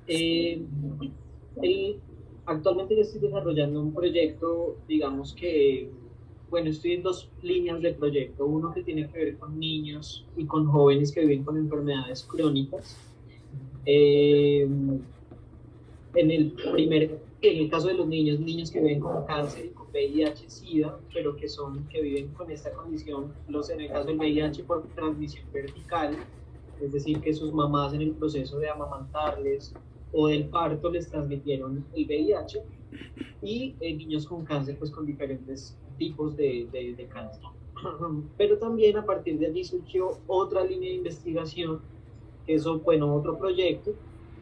Eh, el- Actualmente yo estoy desarrollando un proyecto, digamos que, bueno, estoy en dos líneas de proyecto. Uno que tiene que ver con niños y con jóvenes que viven con enfermedades crónicas. Eh, en el caso de los niños, niños que viven con cáncer y con VIH, SIDA, pero que viven con esta condición, en el caso del VIH por transmisión vertical, es decir, que sus mamás en el proceso de amamantarles o del parto les transmitieron el VIH, y niños con cáncer, pues con diferentes tipos de cáncer. Pero también a partir de allí surgió otra línea de investigación, que es, bueno, otro proyecto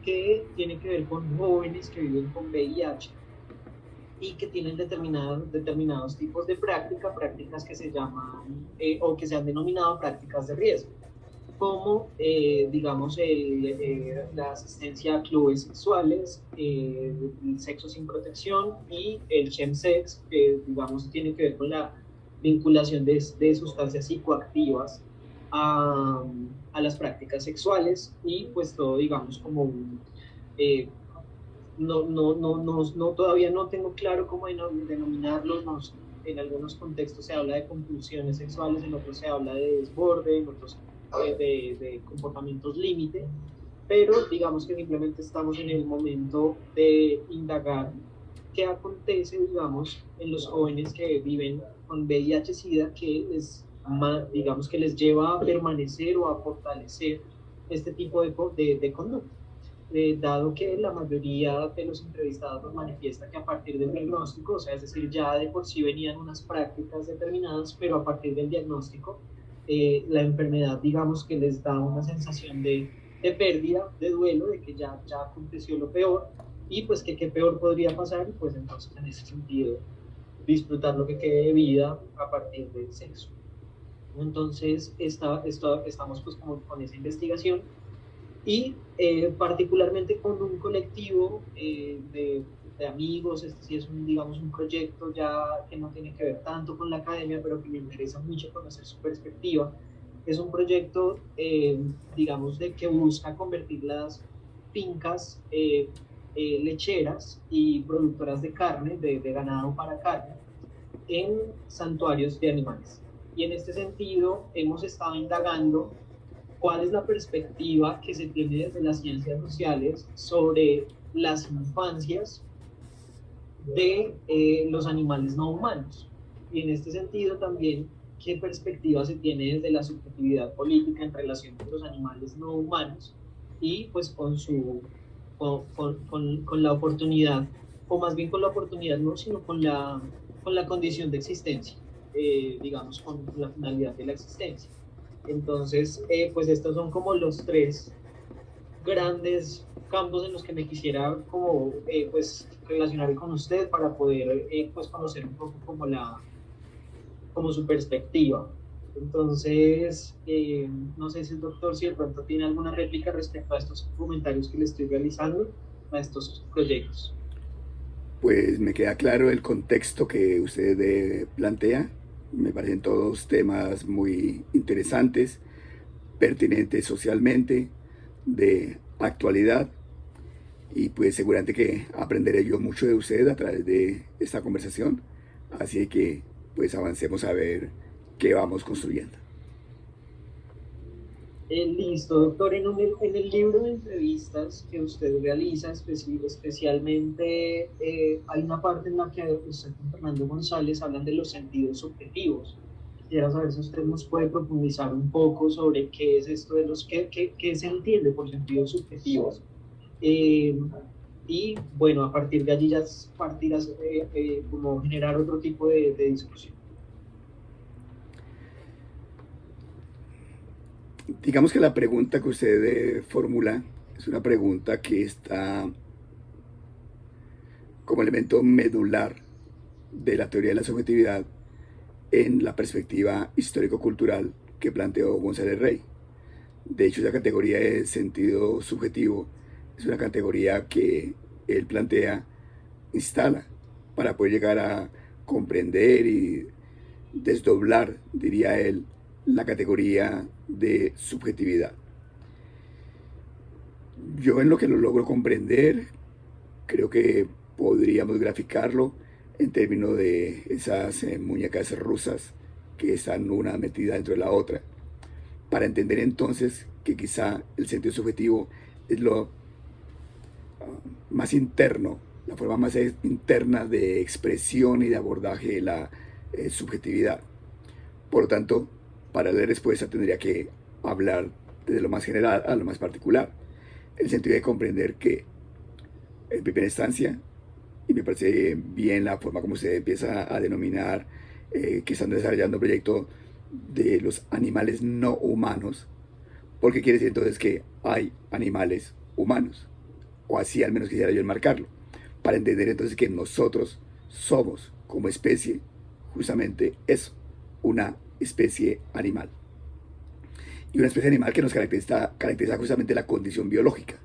que tiene que ver con jóvenes que viven con VIH y que tienen determinados tipos de prácticas que se llaman o que se han denominado prácticas de riesgo, como, digamos, la asistencia a clubes sexuales, el sexo sin protección y el chemsex, que, digamos, tiene que ver con la vinculación de sustancias psicoactivas a, a, las prácticas sexuales y pues todo, digamos, como un... Eh, todavía no tengo claro cómo denominarlos. En algunos contextos se habla de compulsiones sexuales, en otros se habla de desborde, en otros de comportamientos límite, pero digamos que simplemente estamos en el momento de indagar qué acontece, digamos, en los jóvenes que viven con VIH-Sida, digamos, que les lleva a permanecer o a fortalecer este tipo de conducta. Dado que la mayoría de los entrevistados nos manifiesta que a partir del diagnóstico, o sea, es decir, ya de por sí venían unas prácticas determinadas, pero a partir del diagnóstico, la enfermedad, digamos, que les da una sensación de pérdida, de duelo, de que ya aconteció lo peor, y pues que qué peor podría pasar, pues entonces en ese sentido, disfrutar lo que quede de vida a partir del sexo. Entonces, estamos pues como con esa investigación y particularmente con un colectivo de amigos. Este sí es digamos, un proyecto ya que no tiene que ver tanto con la academia, pero que me interesa mucho conocer su perspectiva. Es un proyecto, digamos, que busca convertir las fincas lecheras y productoras de carne, de ganado para carne, en santuarios de animales. Y en este sentido hemos estado indagando cuál es la perspectiva que se tiene desde las ciencias sociales sobre las infancias de los animales no humanos. Y en este sentido también, qué perspectiva se tiene desde la subjetividad política en relación con los animales no humanos y pues con la oportunidad, o más bien con la oportunidad no, sino con la condición de existencia, digamos, con la finalidad de la existencia. Entonces, pues estos son como los tres grandes campos en los que me quisiera como pues relacionar con usted para poder pues conocer un poco como su perspectiva. Entonces, no sé si el doctor, si de pronto tiene alguna réplica respecto a estos comentarios que le estoy realizando, a estos proyectos. Pues me queda claro el contexto que usted plantea. Me parecen todos temas muy interesantes, pertinentes socialmente, de actualidad. Y pues seguramente que aprenderé yo mucho de usted a través de esta conversación. Así que pues avancemos a ver qué vamos construyendo. Listo, doctor. En el libro de entrevistas que usted realiza, especialmente, hay una parte en la que usted con Fernando González hablan de los sentidos subjetivos. Quisiera saber si usted nos puede profundizar un poco sobre qué es esto de qué se entiende por sentidos subjetivos. Eh, y bueno, a partir de allí ya partir a como generar otro tipo de discusión. Digamos que la pregunta que usted formula es una pregunta que está como elemento medular de la teoría de la subjetividad en la perspectiva histórico-cultural que planteó González Rey. De hecho, esa categoría de sentido subjetivo es una categoría que él plantea, instala, para poder llegar a comprender y desdoblar, diría él, la categoría de subjetividad. Yo en lo que lo logro comprender, creo que podríamos graficarlo en términos de esas muñecas rusas que están una metida dentro de la otra, para entender entonces que quizá el sentido subjetivo es lo más interno, la forma más interna de expresión y de abordaje de la subjetividad. Por lo tanto, para la respuesta tendría que hablar desde lo más general a lo más particular, el sentido de comprender que en primera instancia, y me parece bien la forma como se empieza a denominar que están desarrollando un proyecto de los animales no humanos, porque quiere decir entonces que hay animales humanos, o así al menos quisiera yo enmarcarlo, para entender entonces que nosotros somos como especie justamente eso, una especie animal. Y una especie animal que nos caracteriza justamente la condición biológica.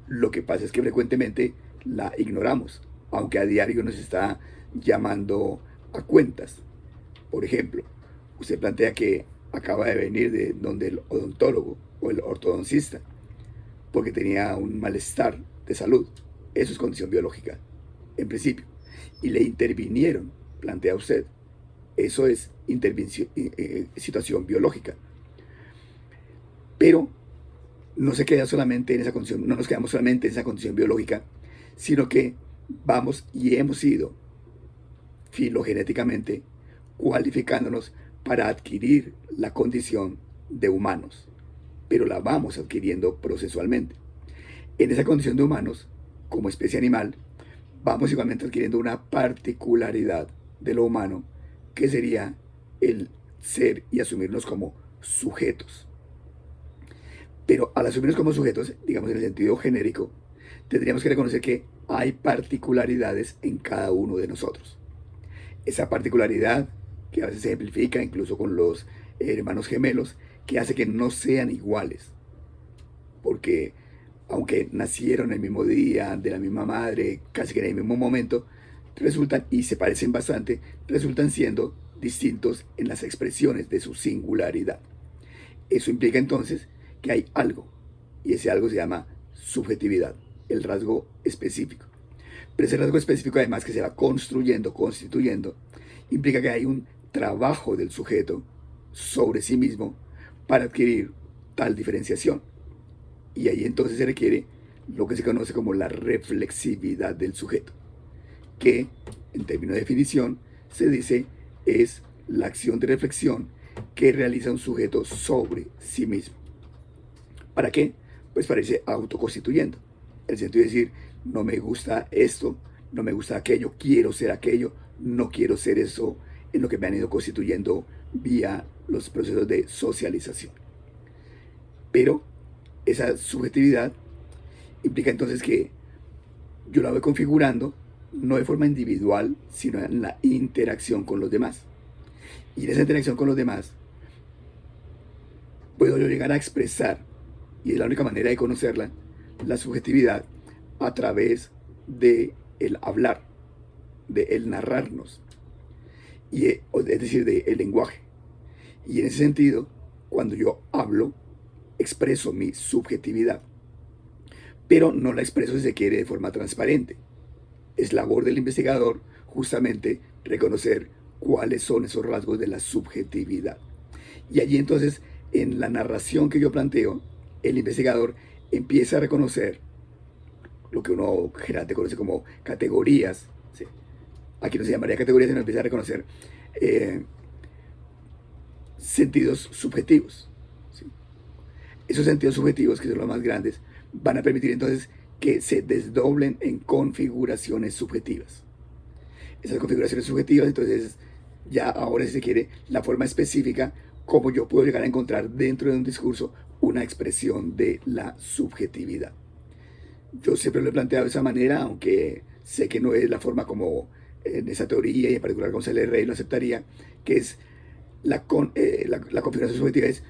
Lo que pasa es que frecuentemente la ignoramos, aunque a diario nos está llamando a cuentas. Por ejemplo, usted plantea que acaba de venir de donde el odontólogo o el ortodoncista porque tenía un malestar de salud. Eso es condición biológica, en principio. Y le intervinieron, plantea usted. Eso es situación biológica. Pero no se queda solamente en esa condición, no nos quedamos solamente en esa condición biológica, sino que vamos y hemos ido filogenéticamente cualificándonos para adquirir la condición de humanos, pero la vamos adquiriendo procesualmente. En esa condición de humanos, como especie animal, vamos igualmente adquiriendo una particularidad de lo humano, que sería el ser y asumirnos como sujetos. Pero al asumirnos como sujetos, digamos en el sentido genérico, tendríamos que reconocer que hay particularidades en cada uno de nosotros. Esa particularidad, que a veces se ejemplifica incluso con los hermanos gemelos, que hace que no sean iguales. Porque aunque nacieron el mismo día, de la misma madre, casi que en el mismo momento, resultan, y se parecen bastante, resultan siendo distintos en las expresiones de su singularidad. Eso implica entonces que hay algo, y ese algo se llama subjetividad, el rasgo específico. Pero ese rasgo específico, además, que se va construyendo, constituyendo, implica que hay un trabajo del sujeto sobre sí mismo para adquirir tal diferenciación. Y ahí entonces se requiere lo que se conoce como la reflexividad del sujeto, que en términos de definición se dice es la acción de reflexión que realiza un sujeto sobre sí mismo. ¿Para qué? Pues para irse autoconstituyendo. El sentido de decir, no me gusta esto, no me gusta aquello, quiero ser aquello, no quiero ser eso, en lo que me han ido constituyendo vía los procesos de socialización. Pero esa subjetividad implica entonces que yo la voy configurando no de forma individual, sino en la interacción con los demás. Y en esa interacción con los demás puedo yo llegar a expresar, y es la única manera de conocerla, la subjetividad a través de el hablar, de el narrarnos, y es decir, de el lenguaje. Y en ese sentido, cuando yo hablo, expreso mi subjetividad, pero no la expreso si se quiere de forma transparente. Es labor del investigador justamente reconocer cuáles son esos rasgos de la subjetividad. Y allí entonces, en la narración que yo planteo, el investigador empieza a reconocer lo que uno generalmente conoce como categorías. ¿Sí? Aquí no se llamaría categorías, sino empieza a reconocer sentidos subjetivos. ¿Sí? Esos sentidos subjetivos, que son los más grandes, van a permitir entonces que se desdoblen en configuraciones subjetivas. Esas configuraciones subjetivas, entonces, ya ahora si se quiere, la forma específica como yo puedo llegar a encontrar dentro de un discurso una expresión de la subjetividad. Yo siempre lo he planteado de esa manera, aunque sé que no es la forma como en esa teoría, y en particular González Rey lo aceptaría, que es la configuración subjetiva es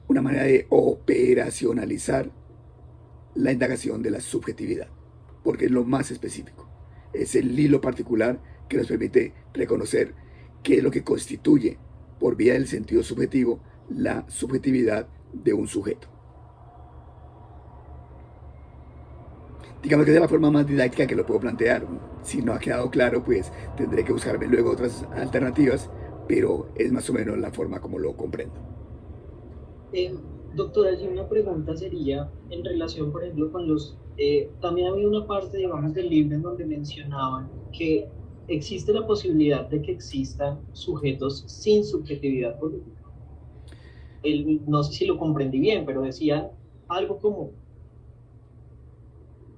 una manera de operacionalizar la indagación de la subjetividad, porque es lo más específico. Es el hilo particular que nos permite reconocer qué es lo que constituye, por vía del sentido subjetivo, la subjetividad de un sujeto. Digamos que esa es la forma más didáctica que lo puedo plantear. Si no ha quedado claro, pues tendré que buscarme luego otras alternativas, pero es más o menos la forma como lo comprendo. Eh, Doctora, allí una pregunta sería en relación, por ejemplo, con también había una parte, digamos, del libro en donde mencionaban que existe la posibilidad de que existan sujetos sin subjetividad política. No sé si lo comprendí bien, pero decían algo como,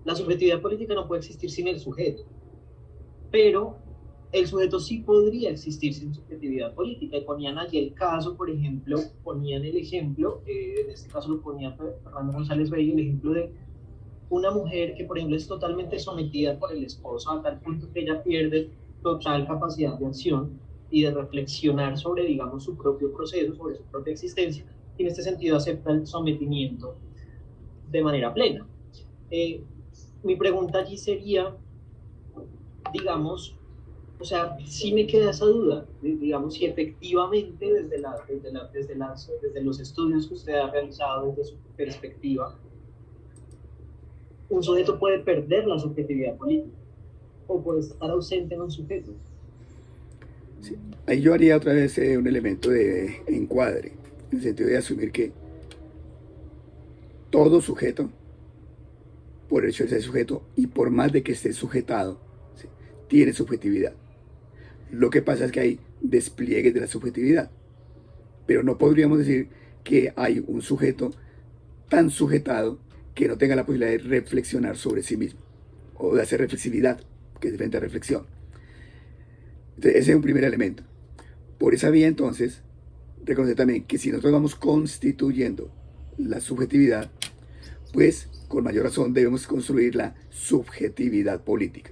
la subjetividad política no puede existir sin el sujeto, pero el sujeto sí podría existir sin subjetividad política. Y ponían allí el caso, por ejemplo, ponían el ejemplo, en este caso lo ponía Fernando González Rey, el ejemplo de una mujer que, por ejemplo, es totalmente sometida por el esposo a tal punto que ella pierde total capacidad de acción y de reflexionar sobre, digamos, su propio proceso, sobre su propia existencia, y en este sentido acepta el sometimiento de manera plena. Mi pregunta allí sería, digamos, o sea, sí me queda esa duda, digamos, si efectivamente desde los estudios que usted ha realizado, desde su perspectiva, un sujeto puede perder la subjetividad política o puede estar ausente en un sujeto. Sí. Ahí yo haría otra vez un elemento de encuadre, en el sentido de asumir que todo sujeto, por el hecho de ser sujeto y por más de que esté sujetado, ¿sí?, tiene subjetividad. Lo que pasa es que hay despliegues de la subjetividad, pero no podríamos decir que hay un sujeto tan sujetado que no tenga la posibilidad de reflexionar sobre sí mismo o de hacer reflexividad, que es diferente a reflexión. Entonces, ese es un primer elemento. Por esa vía, entonces, reconocer también que si nosotros vamos constituyendo la subjetividad, pues con mayor razón debemos construir la subjetividad política.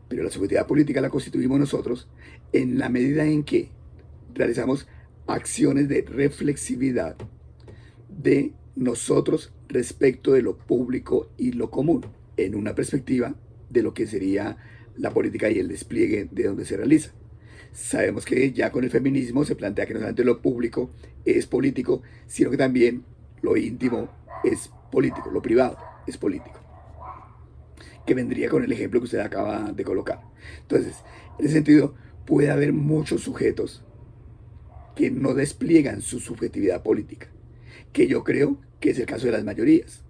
Pero la subjetividad política la constituimos nosotros en la medida en que realizamos acciones de reflexividad de nosotros respecto de lo público y lo común, en una perspectiva de lo que sería la política y el despliegue de donde se realiza. Sabemos que ya con el feminismo se plantea que no solamente lo público es político, sino que también lo íntimo es político, lo privado es político, que vendría con el ejemplo que usted acaba de colocar. Entonces, en ese sentido, puede haber muchos sujetos que no despliegan su subjetividad política, que yo creo que es el caso de las mayorías.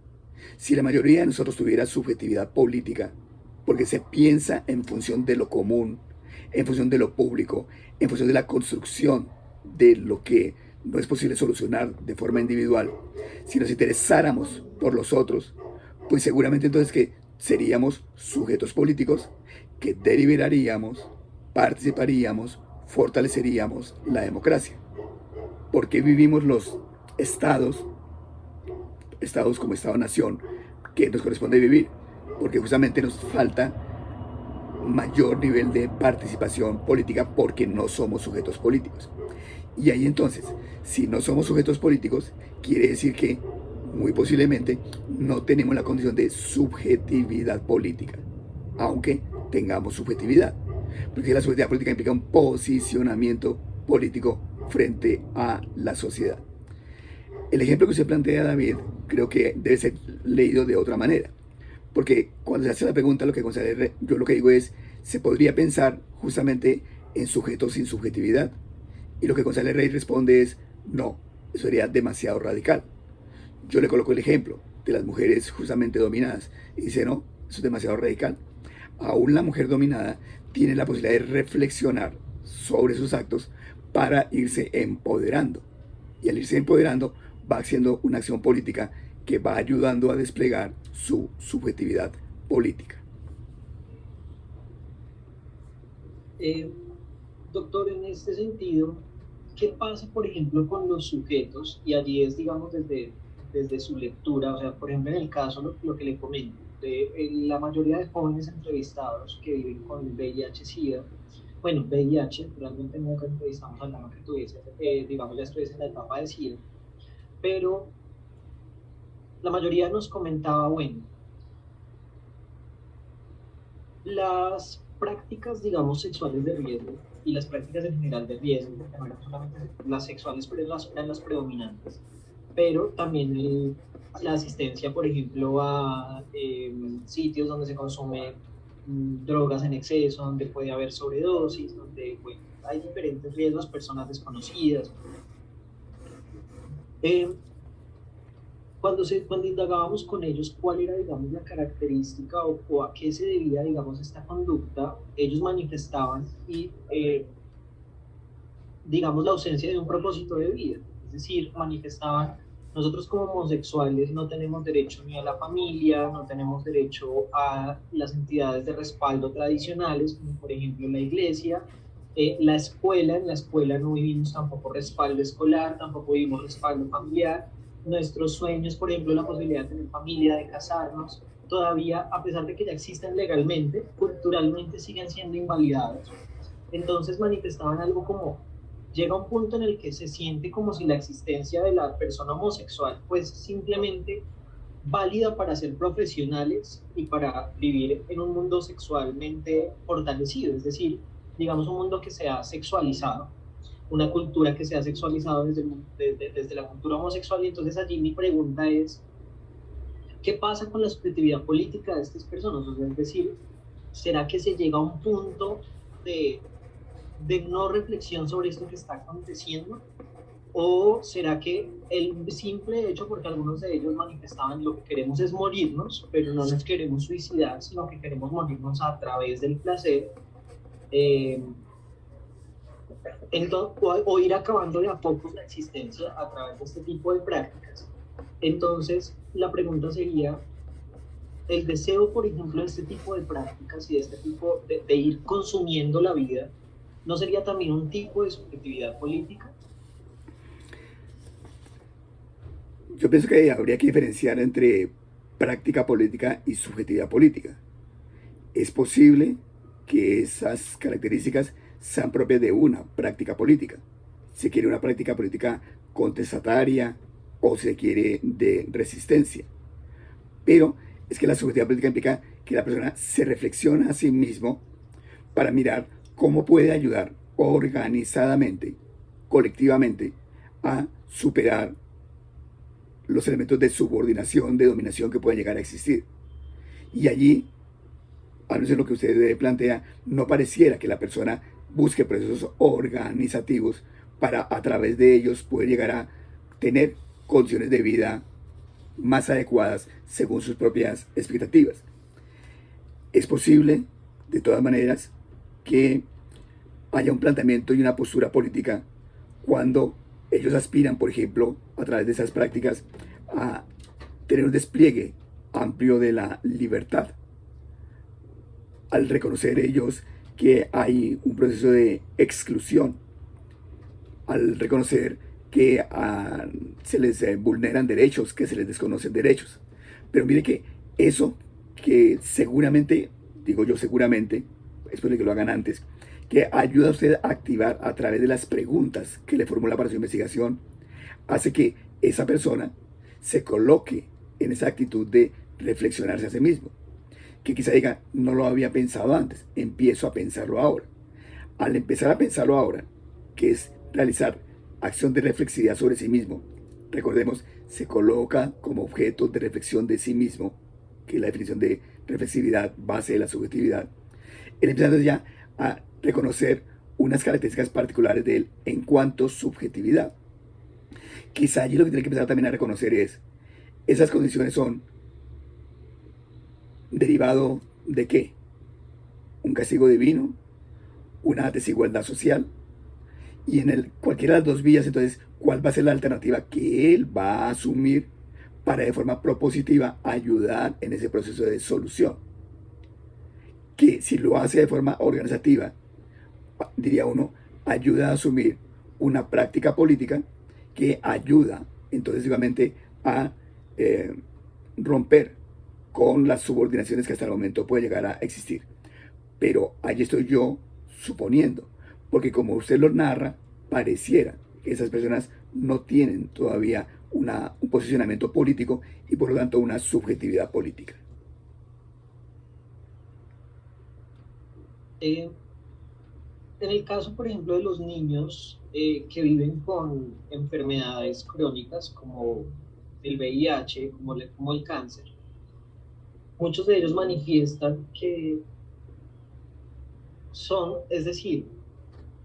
Si la mayoría de nosotros tuviera subjetividad política, porque se piensa en función de lo común, en función de lo público, en función de la construcción de lo que no es posible solucionar de forma individual, si nos interesáramos por los otros, pues seguramente entonces que seríamos sujetos políticos que deliberaríamos, participaríamos, fortaleceríamos la democracia. Porque vivimos los estados como Estado-Nación, que nos corresponde vivir, porque justamente nos falta mayor nivel de participación política porque no somos sujetos políticos. Y ahí entonces, si no somos sujetos políticos, quiere decir que muy posiblemente no tenemos la condición de subjetividad política, aunque tengamos subjetividad, porque la subjetividad política implica un posicionamiento político frente a la sociedad. El ejemplo que usted plantea, David, creo que debe ser leído de otra manera, porque cuando se hace la pregunta, yo lo que digo es, se podría pensar justamente en sujetos sin subjetividad, y lo que González Rey responde es, no, eso sería demasiado radical. Yo le coloco el ejemplo de las mujeres justamente dominadas, y dice, no, eso es demasiado radical. Aún la mujer dominada tiene la posibilidad de reflexionar sobre sus actos para irse empoderando, y al irse empoderando va haciendo una acción política que va ayudando a desplegar su subjetividad política. Doctor, en este sentido, ¿qué pasa, por ejemplo, con los sujetos? Y allí es, digamos, desde su lectura, o sea, por ejemplo, en el caso, lo que le comento, la mayoría de jóvenes entrevistados que viven con VIH-Sida, bueno, VIH, realmente nunca entrevistamos a alguien que tuviese, digamos, ya estuviese en la etapa de SIDA, pero la mayoría nos comentaba, bueno, las prácticas, digamos, sexuales de riesgo y las prácticas en general de riesgo, porque no eran solamente las sexuales, pero eran las predominantes, pero también la asistencia, por ejemplo, a sitios donde se consume drogas en exceso, donde puede haber sobredosis, donde bueno, hay diferentes riesgos, personas desconocidas. Eh, cuando indagábamos con ellos cuál era, digamos, la característica o a qué se debía, digamos, esta conducta, ellos manifestaban digamos, la ausencia de un propósito de vida. Es decir, manifestaban, nosotros como homosexuales no tenemos derecho ni a la familia, no tenemos derecho a las entidades de respaldo tradicionales, como por ejemplo la iglesia, en la escuela no vivimos tampoco respaldo escolar, tampoco vivimos respaldo familiar. Nuestros sueños, por ejemplo, la posibilidad de tener familia, de casarnos, todavía, a pesar de que ya existen legalmente, culturalmente siguen siendo invalidados. Entonces manifestaban algo como, llega un punto en el que se siente como si la existencia de la persona homosexual fuese simplemente válida para ser profesionales y para vivir en un mundo sexualmente fortalecido, es decir, digamos un mundo que sea sexualizado, una cultura que sea sexualizada desde la cultura homosexual. Y entonces allí mi pregunta es, ¿qué pasa con la subjetividad política de estas personas? O sea, es decir, ¿será que se llega a un punto de no reflexión sobre esto que está aconteciendo? ¿O será que el simple hecho, porque algunos de ellos manifestaban lo que queremos es morirnos, pero no nos queremos suicidar, sino que queremos morirnos a través del placer, eh, entonces, o ir acabando de a poco la existencia a través de este tipo de prácticas? Entonces, la pregunta sería, el deseo, por ejemplo, de este tipo de prácticas y de este tipo de ir consumiendo la vida, ¿no sería también un tipo de subjetividad política? Yo pienso que habría que diferenciar entre práctica política y subjetividad política. Es posible que esas características sean propias de una práctica política. Se quiere una práctica política contestataria o se quiere de resistencia. Pero es que la subjetividad política implica que la persona se reflexiona a sí mismo para mirar cómo puede ayudar organizadamente, colectivamente, a superar los elementos de subordinación, de dominación que pueden llegar a existir. Y allí, a no ser lo que usted plantea, no pareciera que la persona busque procesos organizativos para a través de ellos poder llegar a tener condiciones de vida más adecuadas según sus propias expectativas. Es posible, de todas maneras, que haya un planteamiento y una postura política cuando ellos aspiran, por ejemplo, a través de esas prácticas, a tener un despliegue amplio de la libertad, al reconocer ellos que hay un proceso de exclusión, al reconocer que se les vulneran derechos, que se les desconocen derechos. Pero mire que eso que seguramente, digo yo seguramente, espero que lo hagan antes, que ayuda a usted a activar a través de las preguntas que le formula para su investigación, hace que esa persona se coloque en esa actitud de reflexionarse a sí mismo. Que quizá diga, no lo había pensado antes, empiezo a pensarlo ahora. Al empezar a pensarlo ahora, que es realizar acción de reflexividad sobre sí mismo, recordemos, se coloca como objeto de reflexión de sí mismo, que es la definición de reflexividad base de la subjetividad. Él empieza ya a reconocer unas características particulares de él en cuanto a subjetividad. Quizá allí lo que tiene que empezar también a reconocer es, esas condiciones son derivado de qué? Un castigo divino, una desigualdad social, y en cualquiera de las dos vías, entonces, ¿cuál va a ser la alternativa que él va a asumir para de forma propositiva ayudar en ese proceso de solución? Que si lo hace de forma organizativa, diría uno, ayuda a asumir una práctica política que ayuda, entonces, igualmente, a romper con las subordinaciones que hasta el momento puede llegar a existir. Pero allí estoy yo suponiendo, porque como usted lo narra, pareciera que esas personas no tienen todavía un posicionamiento político y por lo tanto una subjetividad política. En el caso, por ejemplo, de los niños que viven con enfermedades crónicas como el VIH, como el cáncer, muchos de ellos manifiestan que son, es decir,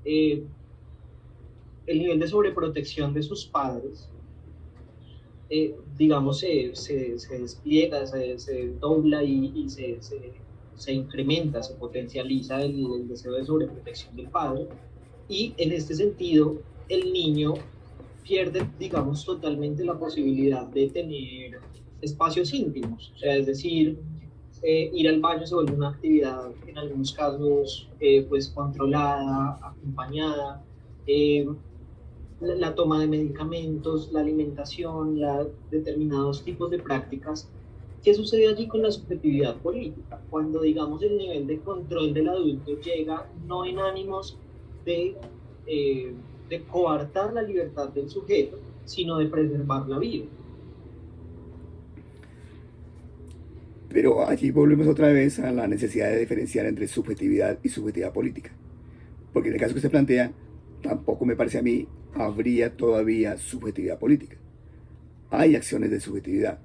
eh, el nivel de sobreprotección de sus padres, digamos, se despliega, se dobla y se incrementa, se potencializa el deseo de sobreprotección del padre. Y en este sentido, el niño pierde, digamos, totalmente la posibilidad de tener espacios íntimos. O sea, es decir, ir al baño se vuelve una actividad, en algunos casos, pues controlada, acompañada. Eh, la toma de medicamentos, la alimentación, determinados tipos de prácticas. ¿Qué sucede allí con la subjetividad política? Cuando, digamos, el nivel de control del adulto llega no en ánimos de, de coartar la libertad del sujeto, sino de preservarla viva. Pero allí volvemos otra vez a la necesidad de diferenciar entre subjetividad y subjetividad política. Porque en el caso que usted plantea, tampoco me parece a mí habría todavía subjetividad política. Hay acciones de subjetividad.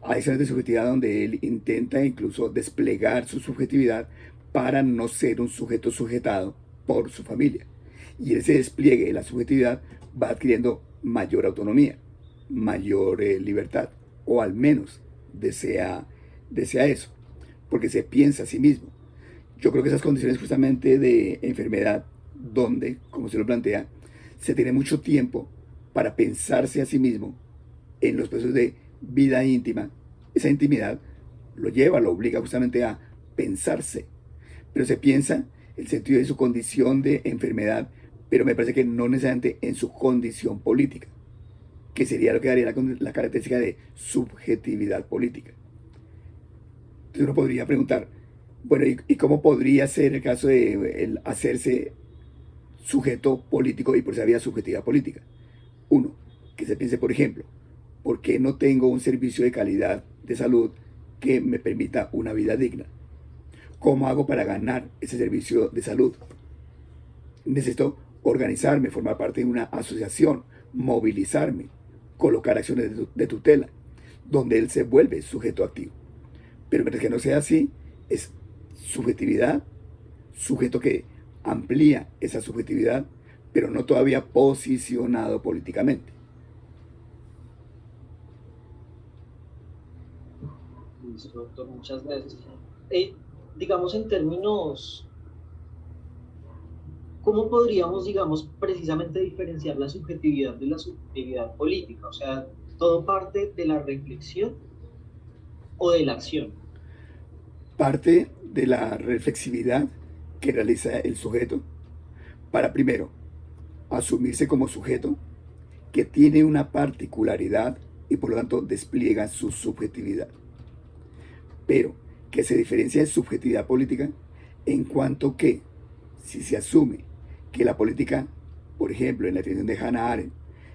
Hay acciones de subjetividad donde él intenta incluso desplegar su subjetividad para no ser un sujeto sujetado por su familia. Y ese despliegue de la subjetividad va adquiriendo mayor autonomía, mayor libertad, o al menos desea eso, porque se piensa a sí mismo. Yo creo que esas condiciones justamente de enfermedad, donde, como se lo plantea, se tiene mucho tiempo para pensarse a sí mismo en los procesos de vida íntima, esa intimidad lo obliga justamente a pensarse, pero se piensa el sentido de su condición de enfermedad, pero me parece que no necesariamente en su condición política, que sería lo que daría la característica de subjetividad política. Entonces uno podría preguntar, bueno, ¿y cómo podría ser el caso de el hacerse sujeto político y por esa vía subjetividad política? Uno, que se piense, por ejemplo, ¿por qué no tengo un servicio de calidad de salud que me permita una vida digna? ¿Cómo hago para ganar ese servicio de salud? Necesito organizarme, formar parte de una asociación, movilizarme, colocar acciones de tutela, donde él se vuelve sujeto activo. Pero mientras que no sea así, es subjetividad, sujeto que amplía esa subjetividad, pero no todavía posicionado políticamente. Listo, doctor, muchas gracias. Eh, digamos, en términos, ¿cómo podríamos, digamos, precisamente diferenciar la subjetividad de la subjetividad política? O sea, ¿todo parte de la reflexión o de la acción? Parte de la reflexividad que realiza el sujeto para, primero, asumirse como sujeto que tiene una particularidad y por lo tanto despliega su subjetividad, pero que se diferencia de subjetividad política en cuanto que, si se asume que la política, por ejemplo, en la definición de Hannah Arendt,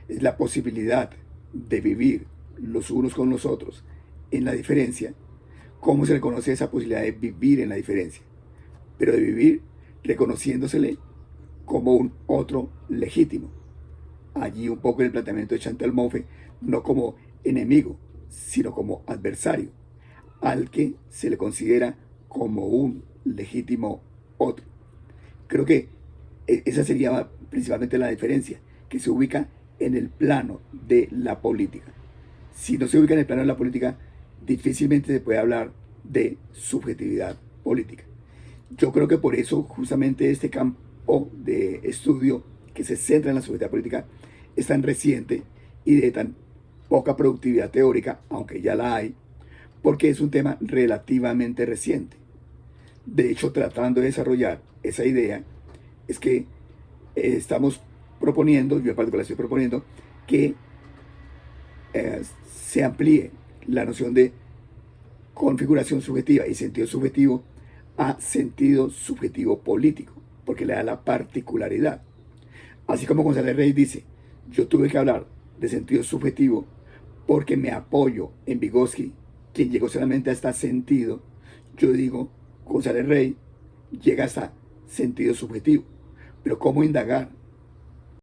es la posibilidad de vivir los unos con los otros en la diferencia, ¿cómo se reconoce esa posibilidad de vivir en la diferencia? Pero de vivir reconociéndosele como un otro legítimo. Allí un poco en el planteamiento de Chantal Mouffe, no como enemigo, sino como adversario, al que se le considera como un legítimo otro. Creo que esa sería principalmente la diferencia, que se ubica en el plano de la política. Si no se ubica en el plano de la política, difícilmente se puede hablar de subjetividad política. Yo creo que por eso justamente este campo de estudio que se centra en la subjetividad política es tan reciente y de tan poca productividad teórica, aunque ya la hay, porque es un tema relativamente reciente. De hecho, tratando de desarrollar esa idea, es que estamos proponiendo, yo en particular estoy proponiendo, que se amplíe la noción de configuración subjetiva y sentido subjetivo a sentido subjetivo político, porque le da la particularidad. Así como González Rey dice, yo tuve que hablar de sentido subjetivo porque me apoyo en Vygotsky, quien llegó solamente hasta sentido. Yo digo, González Rey llega hasta sentido subjetivo. Pero ¿cómo indagar